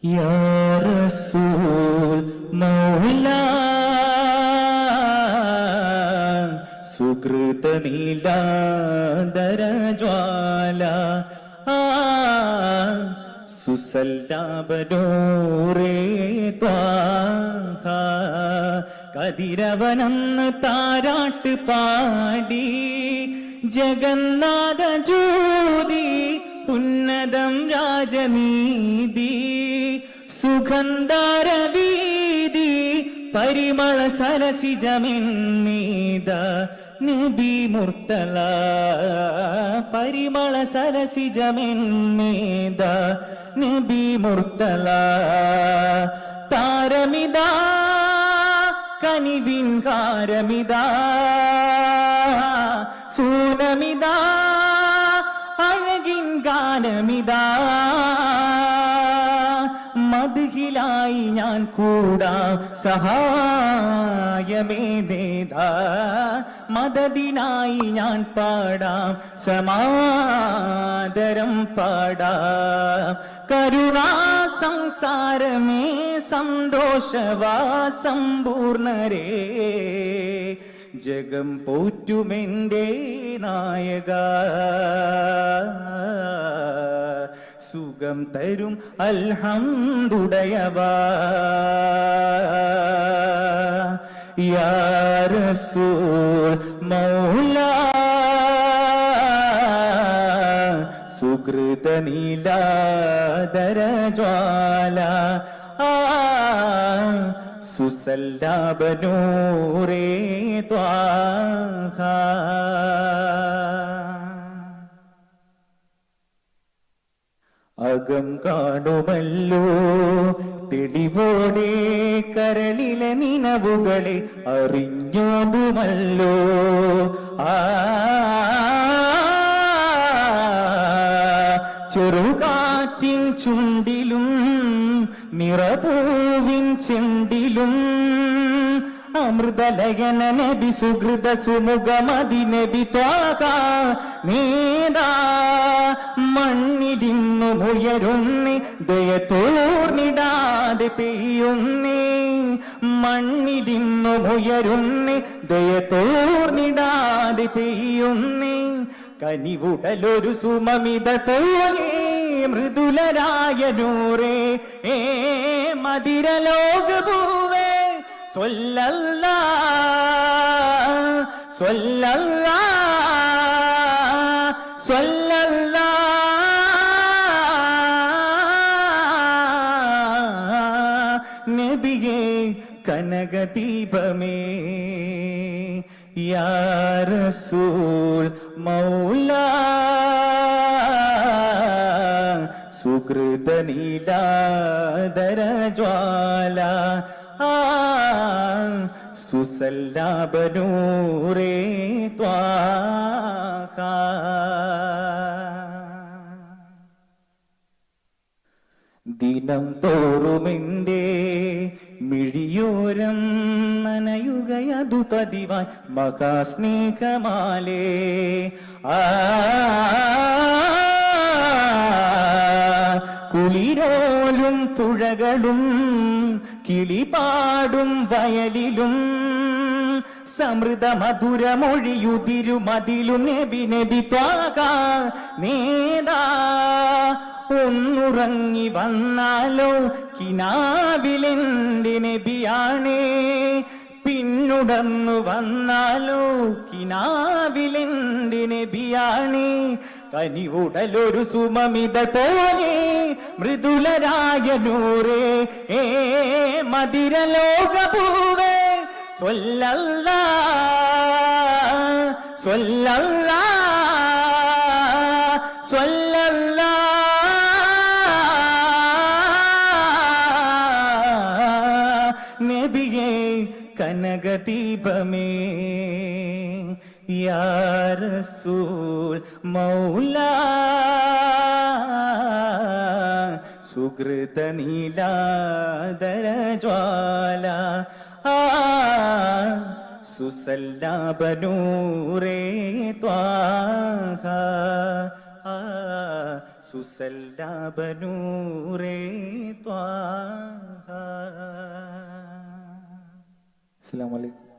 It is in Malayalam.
يا رسول مولا സുകൃത നീലാദരജ്വാല സുസല്ലാപനൂറേ ത്വാഹ കതിരവനെന്ന് താരാട്ട് പാടി ജഗന്നാഥ ജ്യോതി ഉന്നതം രാജനീതി സുഗന്ധാരവീതി പരിമള സരസിജമെന്നീത നബി മുർത്തല പരിമള സരസിജമെന്നീത നബി മുർത്തല താരമിതാ കനിവിൻ കാരമിതാ സൂനമിതാ അഴകിൻ ഗാനമിതാ മദ്ഹിലായി ഞാൻ കൂടാം സഹായമേതേതാ മദദിനായി ഞാൻ പാടാം സമാദരം പാടാം കരുണാ സംസാരമേ സന്തോഷവാ സമ്പൂർണരേ ജഗം പോറ്റുമെൻ്റെ നായക സുഖം തരും അൽഹംദുടയവ യാ റസൂൽ മൗല സുകൃത നീലാദരജ്വാല സുസല്ലാപനൂറേ ത്വാഹ അകം കാണുമല്ലോ തെളിവോടെ കരളിലെ നിനവുകളെ അറിഞ്ഞോതുമല്ലോ ചെറുകാറ്റിൻ ചുണ്ടിലും നിറപൂവിൻ ചെണ്ടിലും അമൃതലയന നബി സുഹൃത സുമുഖമതി നബി ത്വാഹ നീതാ മണ്ണിലിന്നുമുയരുന്നേ ദയതോർന്നിടാതെ പെയ്യുന്നേ മണ്ണിലിന്നുമുയരുന്നേ ദയതോർന്നിടാതെ പെയ്യുന്നേ കനിവുടലൊരു സുമമിത പോലെ മൃദുലരായ നൂറേ മദിരലോകഭൂവേ സ്വല്ലല്ലാ സ്വല്ലല്ലാ സ്വല്ലല്ലാ നബിയേ കനകദീപമേ യാ റസൂൽ മൗല സുകൃത നീലാദരജ്വാല സുസല്ലാപനൂറേ ത്വാഹ ദിനം തോറുമെൻ്റെ മിഴിയോരം നനയുകയതു പതിവായി മഹാസ്നേഹമാലേ കുളിരോലും പുഴകളും കിളിപാടും വയലിലും സമൃദ്ധ മധുരമൊഴിയുതിരുമതിലും നബി നബി ത്വാഹ നേതാ ഒന്നുറങ്ങി വന്നാലോ കിനാവിലെന്റെ നബിയാണേ പിന്നുടർന്നു വന്നാലോ കിനാവിലെന്റെ നബിയാണേ കനിവുടലൊരു സുമമിത പോലെ മൃദുലരായ നൂറേ മദിരലോകഭൂവേ സ്വല്ലല്ലാ സ്വല്ലല്ലാ സ്വല്ലല്ലാ നബിയേ കനകദീപമേ യാ റസൂൽ മൗല സുകൃത നീലാദരജ്വാല സുസല്ലാപനൂറേ ത്വാഹ സുസല്ലാപനൂറേ ത്വാഹ അസ്സലാമു അലൈക്കും.